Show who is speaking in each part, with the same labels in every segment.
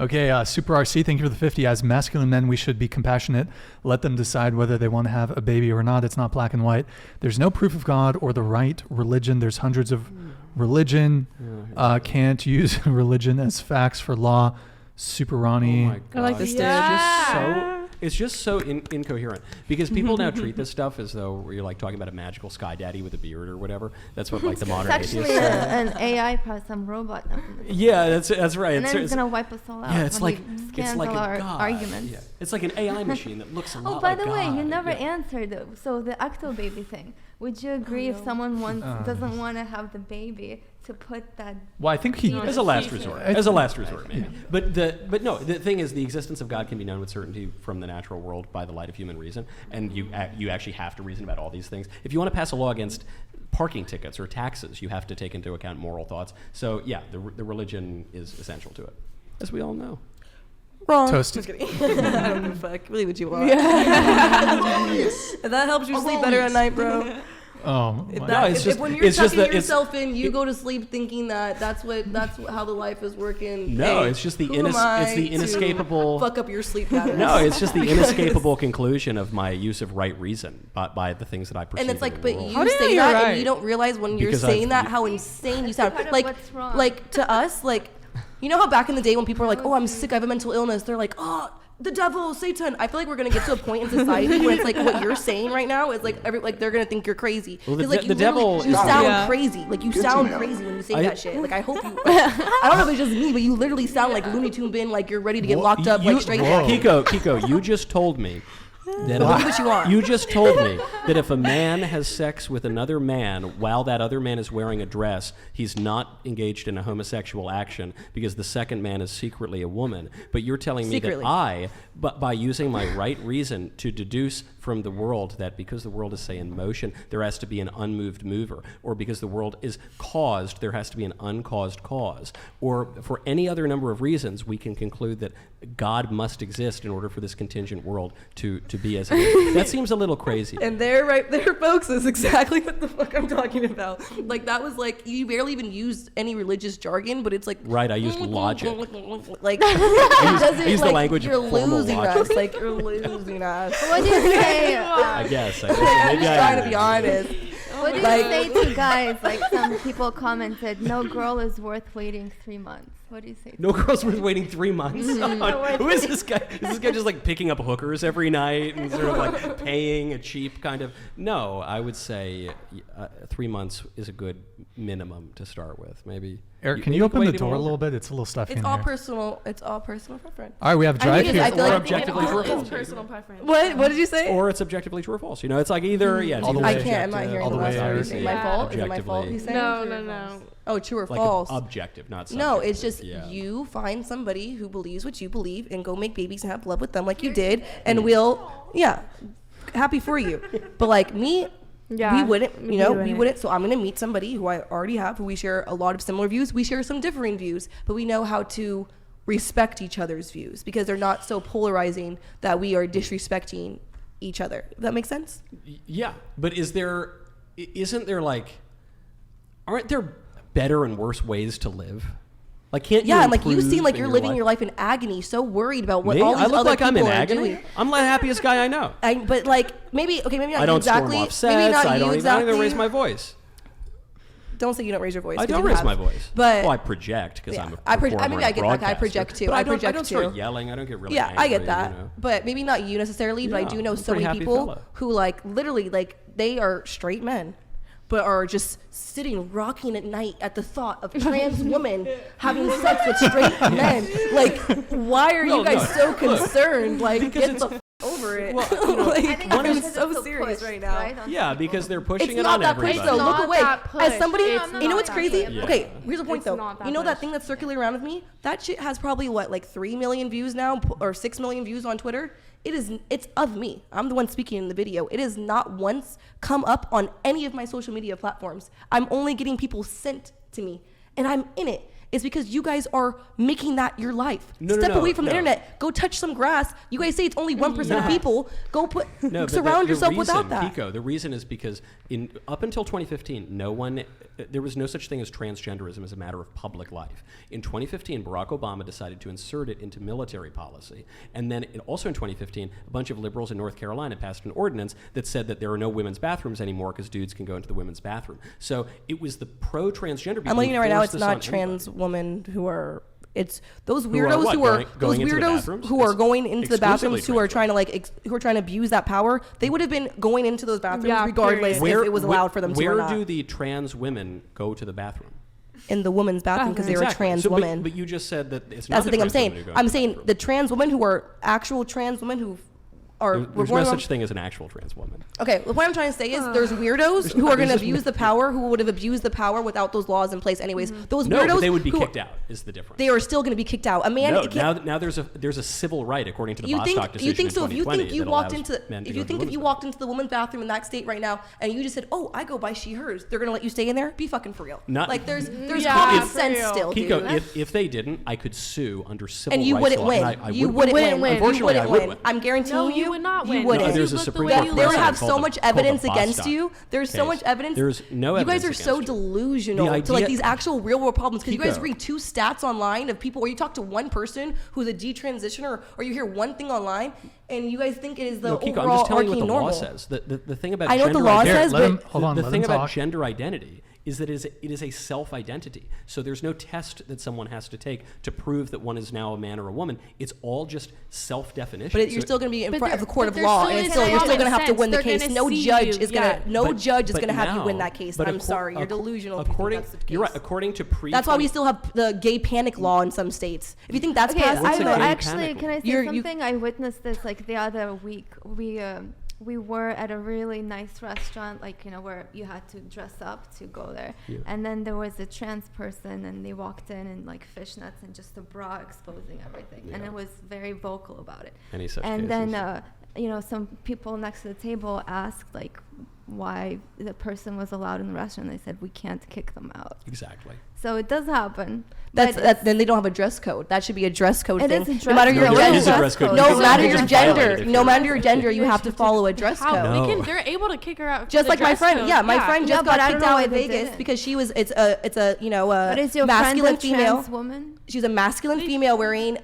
Speaker 1: Okay, Super RC, thank you for the 50. As masculine men, we should be compassionate. Let them decide whether they want to have a baby or not. It's not black and white. There's no proof of God or the right religion. There's hundreds of religion. Can't use religion as facts for law. Super Ronnie.
Speaker 2: Oh my God.
Speaker 3: I like this
Speaker 2: It's just so incoherent because people now treat this stuff as though you're like talking about a magical sky daddy with a beard or whatever. That's what like the modern
Speaker 4: It's
Speaker 2: atheists
Speaker 4: actually
Speaker 2: say.
Speaker 4: an AI plus some robot.
Speaker 2: Yeah, that's right.
Speaker 4: And then it's gonna wipe us all out.
Speaker 2: Yeah, it's
Speaker 4: when
Speaker 2: like
Speaker 4: he
Speaker 2: it's
Speaker 4: scans
Speaker 2: like
Speaker 4: all
Speaker 2: a
Speaker 4: our
Speaker 2: god.
Speaker 4: arguments.
Speaker 2: Yeah. It's like an AI machine that looks a lot
Speaker 4: Oh, by
Speaker 2: like
Speaker 4: the way,
Speaker 2: God.
Speaker 4: you never
Speaker 2: Yeah.
Speaker 4: answered. So the Octo baby thing. Would you agree if someone doesn't want to have the baby to put that?
Speaker 1: Well, I think he...
Speaker 2: As a last resort. As a last resort, maybe. But no, the thing is, the existence of God can be known with certainty from the natural world by the light of human reason, and you actually have to reason about all these things. If you want to pass a law against parking tickets or taxes, you have to take into account moral thoughts. So yeah, the religion is essential to it, as we all know.
Speaker 3: Wrong.
Speaker 1: Toasted.
Speaker 3: Just kidding. I don't give a fuck. Really what you want. If that helps you sleep better at night, bro.
Speaker 1: Oh,
Speaker 3: If when you're tucking yourself in, you go to sleep thinking that's how the life is working.
Speaker 2: No,
Speaker 3: hey,
Speaker 2: it's just the
Speaker 3: who am I
Speaker 2: it's the
Speaker 3: to
Speaker 2: inescapable
Speaker 3: fuck up your sleep patterns.
Speaker 2: No, it's just the inescapable conclusion of my use of right reason by the things that I perceive.
Speaker 3: And it's like,
Speaker 2: in
Speaker 3: but
Speaker 2: the world.
Speaker 3: you say that and you don't realize when you're
Speaker 2: Because
Speaker 3: saying that how insane you sound. Like to us, like, you know how back in the day when people are like, oh, I'm sick, I have a mental illness, they're like, oh, the devil, Satan. I feel like we're gonna get to a point in society where it's like what you're saying right now is like they're gonna think you're crazy.
Speaker 2: Well,
Speaker 3: like
Speaker 2: the devil,
Speaker 3: you sound crazy. Like you sound crazy when you say that shit. Like I hope you. I don't know if it's just me, but you literally sound like Looney Tune bin, like you're ready to get locked up, like straight.
Speaker 2: Keeko, you just told me. That
Speaker 3: what you want.
Speaker 2: You just told me that if a man has sex with another man while that other man is wearing a dress, he's not engaged in a homosexual action because the second man is secretly a woman. But you're telling me that but by using my right reason to deduce from the world that because the world is, say, in motion, there has to be an unmoved mover, or because the world is caused, there has to be an uncaused cause, or for any other number of reasons, we can conclude that God must exist in order for this contingent world to be as it is. That seems a little crazy.
Speaker 3: And there, right there, folks, is exactly what the fuck I'm talking about. Like, that was like, you barely even used any religious jargon, but it's like...
Speaker 2: Right, I used logic.
Speaker 3: Like,
Speaker 2: I used the language of formal
Speaker 3: losing
Speaker 2: logic.
Speaker 3: us. Like, you're losing us.
Speaker 4: What do you say?
Speaker 2: I guess.
Speaker 3: I'm just trying to be honest.
Speaker 4: What do you say to guys? Like some people commented, no girl is worth waiting 3 months. What do you say?
Speaker 2: No girl's worth waiting 3 months. Who is this guy? Is this guy just like picking up hookers every night and sort of like paying a cheap kind of? No, I would say 3 months is a good minimum to start with. Maybe.
Speaker 1: Eric, can you open the door a little bit? It's a little stuffy.
Speaker 3: It's
Speaker 1: in
Speaker 3: all
Speaker 1: here.
Speaker 3: personal. It's all personal preference.
Speaker 1: All right, we have drive here.
Speaker 2: Or objectively true or false.
Speaker 5: Personal preference.
Speaker 3: What did you say?
Speaker 2: Or it's objectively true or false. You know, it's like either it's
Speaker 1: All the
Speaker 2: either
Speaker 1: way.
Speaker 3: I can't. I'm not hearing the last part. Is it my fault? Is it my fault? He's saying?
Speaker 5: No.
Speaker 3: Oh, true or
Speaker 2: like
Speaker 3: false?
Speaker 2: Objective, not subjective.
Speaker 3: No, it's just you find somebody who believes what you believe and go make babies and have love with them like you did, and happy for you. But like me, we wouldn't, we wouldn't. So I'm gonna meet somebody who I already have, who we share a lot of similar views. We share some differing views, but we know how to respect each other's views because they're not so polarizing that we are disrespecting each other. Does that make sense?
Speaker 2: Yeah, but aren't there better and worse ways to live? Like, can't you
Speaker 3: and like you
Speaker 2: improve
Speaker 3: seem like
Speaker 2: in
Speaker 3: you're
Speaker 2: your
Speaker 3: living
Speaker 2: life?
Speaker 3: your life in agony, so worried about what
Speaker 2: Me?
Speaker 3: all these
Speaker 2: I look
Speaker 3: other
Speaker 2: like I'm
Speaker 3: people
Speaker 2: in
Speaker 3: are
Speaker 2: agony.
Speaker 3: doing.
Speaker 2: I'm the happiest guy I know.
Speaker 3: But like maybe not
Speaker 2: I don't
Speaker 3: exactly.
Speaker 2: storm off
Speaker 3: Maybe
Speaker 2: sets.
Speaker 3: not
Speaker 2: I
Speaker 3: you
Speaker 2: don't
Speaker 3: exactly.
Speaker 2: even raise my voice.
Speaker 3: Don't say you don't raise your voice.
Speaker 2: I don't raise my voice.
Speaker 3: But
Speaker 2: I project because I'm a
Speaker 3: I
Speaker 2: performer.
Speaker 3: mean, I get that. I project too.
Speaker 2: But
Speaker 3: I project
Speaker 2: I don't start
Speaker 3: too.
Speaker 2: yelling. I don't get really
Speaker 3: Yeah,
Speaker 2: angry,
Speaker 3: I get that.
Speaker 2: You know?
Speaker 3: But maybe not you necessarily. But I do know
Speaker 2: I'm a
Speaker 3: so
Speaker 2: pretty
Speaker 3: many
Speaker 2: happy
Speaker 3: people
Speaker 2: fella.
Speaker 3: who like literally like they are straight men, but are just sitting rocking at night at the thought of trans women having sex with straight men. Like, why are you guys so concerned? Like, get the over it.
Speaker 2: Well,
Speaker 4: I think
Speaker 3: one
Speaker 4: it's
Speaker 3: is so
Speaker 4: pushed,
Speaker 3: serious right now.
Speaker 4: Right?
Speaker 2: Yeah, because they're pushing
Speaker 3: It's
Speaker 2: it
Speaker 3: not
Speaker 2: on
Speaker 3: that
Speaker 2: everybody.
Speaker 3: push though. Look
Speaker 5: not
Speaker 3: away.
Speaker 5: that push.
Speaker 3: As somebody,
Speaker 5: It's
Speaker 3: you know what's
Speaker 5: not
Speaker 3: crazy?
Speaker 5: that push.
Speaker 3: Okay, here's the point
Speaker 5: It's
Speaker 3: though.
Speaker 5: not that
Speaker 3: You know that
Speaker 5: push.
Speaker 3: thing that's circulating around with me? That shit has probably like 3 million views now, or 6 million views on Twitter. It's of me. I'm the one speaking in the video. It has not once come up on any of my social media platforms. I'm only getting people sent to me, and I'm in it. is because you guys are making that your life.
Speaker 2: No,
Speaker 3: Step away from the internet. Go touch some grass. You guys say it's only 1% of people. Go surround yourself without that.
Speaker 2: Keeko, the reason is because up until 2015, there was no such thing as transgenderism as a matter of public life. In 2015, Barack Obama decided to insert it into military policy. And then also in 2015, a bunch of liberals in North Carolina passed an ordinance that said that there are no women's bathrooms anymore because dudes can go into the women's bathroom. So it was the pro-transgender people.
Speaker 3: I'm letting you know right now, it's not trans women who are. It's those weirdos who are going into the bathrooms who are trying to who are trying to abuse that power. They would have been going into those bathrooms regardless if it was allowed for them to or not.
Speaker 2: Where do the trans women go to the bathroom?
Speaker 3: In the women's bathroom because they were trans women.
Speaker 2: But you just said that it's not.
Speaker 3: That's the thing I'm saying. I'm saying the trans women who are actual trans women who are.
Speaker 2: There's no such thing as an actual trans woman.
Speaker 3: Okay, what I'm trying to say is there's weirdos who are going to abuse the power, who would have abused the power without those laws in place anyways. Those weirdos.
Speaker 2: No, but they would be kicked out. Is the difference?
Speaker 3: They are still going to be kicked out. A man.
Speaker 2: No, now there's a civil right according to the Bostock decision.
Speaker 3: You think so?
Speaker 2: If you think
Speaker 3: you walked into the women's bathroom in that state right now and you just said, "Oh, I go by she/hers," they're going to let you stay in there? Be fucking for real. There's common sense still,
Speaker 2: Keeko,
Speaker 3: dude.
Speaker 2: if they didn't, I could sue under civil rights
Speaker 3: and you wouldn't win. You wouldn't win.
Speaker 2: Unfortunately, I would win.
Speaker 3: I'm guaranteeing
Speaker 5: you would not win.
Speaker 3: You wouldn't.
Speaker 2: There's a Supreme Court
Speaker 3: They
Speaker 2: precedent
Speaker 3: have so
Speaker 2: called
Speaker 3: much
Speaker 2: the
Speaker 3: evidence
Speaker 2: Bostock
Speaker 3: against you. There's so much evidence.
Speaker 2: There's no evidence.
Speaker 3: You guys are so delusional to these actual real world problems because you guys read 2 stats online of people, or you talk to one person who's a detransitioner, or you hear one thing online, and you guys think it is the
Speaker 2: Keeko,
Speaker 3: overall
Speaker 2: I'm just telling you what the
Speaker 3: normal.
Speaker 2: law says. The thing about
Speaker 3: I know what the law says, but
Speaker 2: the thing about gender identity is that it is a self-identity. So there's no test that someone has to take to prove that one is now a man or a woman. It's all just self-definition.
Speaker 3: But you're still going to be in front of the court of law, and you're still going to have to win the case. No judge is going to have you win that case. I'm sorry, you're delusional.
Speaker 2: You're right. According to
Speaker 3: that's why we still have the gay panic law in some states. If you think that's
Speaker 4: possible,
Speaker 3: actually,
Speaker 4: can I say something? I witnessed this the other week. We were at a really nice restaurant, where you had to dress up to go there. Yeah. And then there was a trans person, and they walked in fishnets and just a bra exposing everything. Yeah. And it was very vocal about it.
Speaker 2: Any such
Speaker 4: and
Speaker 2: cases?
Speaker 4: Then, some people next to the table asked, why the person was allowed in the restaurant. They said, we can't kick them out.
Speaker 2: Exactly.
Speaker 4: So it does happen.
Speaker 3: Then they don't have a dress code. That should be a dress code thing.
Speaker 4: It is a dress
Speaker 3: no matter your
Speaker 4: code.
Speaker 3: gender.
Speaker 2: It is a dress code.
Speaker 3: No matter your gender, you have to follow a dress code.
Speaker 2: No.
Speaker 5: They're able to kick her out.
Speaker 3: Just like my friend. Yeah, my friend just got kicked out in
Speaker 4: Vegas
Speaker 3: Vegas because she was. It's a
Speaker 4: But is your
Speaker 3: masculine
Speaker 4: friend a
Speaker 3: female
Speaker 4: trans woman?
Speaker 3: She's a masculine female wearing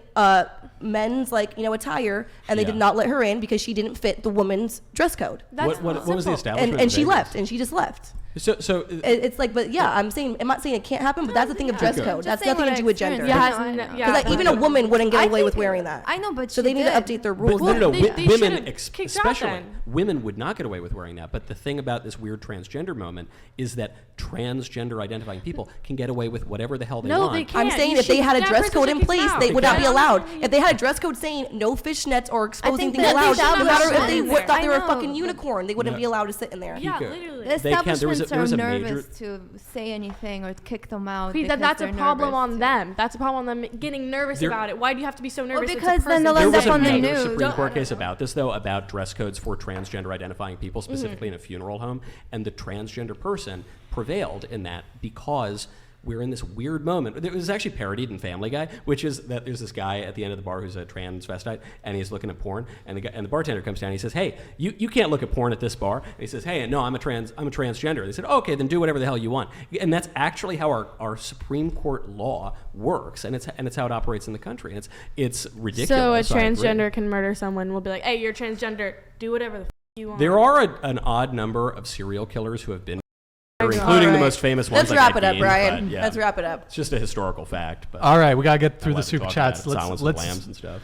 Speaker 3: men's attire, and they did not let her in because she didn't fit the woman's dress code.
Speaker 2: What was the establishment?
Speaker 3: And she left, and she just left.
Speaker 2: So
Speaker 3: it's but I'm not saying it can't happen, but that's the thing of dress code. That's nothing to do with gender.
Speaker 5: Yeah,
Speaker 3: even a woman wouldn't get away with wearing that.
Speaker 4: I know, but
Speaker 3: so they need to update their rules.
Speaker 2: No, women especially women would not get away with wearing that. But the thing about this weird transgender moment is that transgender identifying people can get away with whatever the hell they want.
Speaker 5: No, they can't.
Speaker 3: I'm saying if they had a dress code in place, they would not be allowed. If they had a dress code saying no fishnets or exposing things allowed, no matter if they thought they were a fucking unicorn, they wouldn't be allowed to sit in there.
Speaker 5: Yeah, literally.
Speaker 4: The establishments are nervous to say anything or kick them out.
Speaker 5: That's a problem on them. That's a problem on them getting nervous about it. Why do you have to be so nervous?
Speaker 4: Because then they'll end up on the news.
Speaker 2: There was a Supreme Court case about this, though, about dress codes for transgender identifying people, specifically in a funeral home, and the transgender person prevailed in that because we're in this weird moment. It was actually parodied in Family Guy, which is that there's this guy at the end of the bar who's a transvestite, and he's looking at porn, and the bartender comes down and he says, "Hey, you can't look at porn at this bar." And he says, "Hey, no, I'm a transgender." They said, "Okay, then do whatever the hell you want." And that's actually how our Supreme Court law works, and it's how it operates in the country. And it's ridiculous.
Speaker 5: So a transgender can murder someone. We'll be like, "Hey, you're transgender. Do whatever the you want."
Speaker 2: There are an odd number of serial killers who have been, including the most famous ones.
Speaker 3: Let's wrap it up, Brian. Let's wrap it up.
Speaker 2: It's just a historical fact. But
Speaker 1: all right, we gotta get through the super chats.
Speaker 2: Silence of the Lambs and stuff.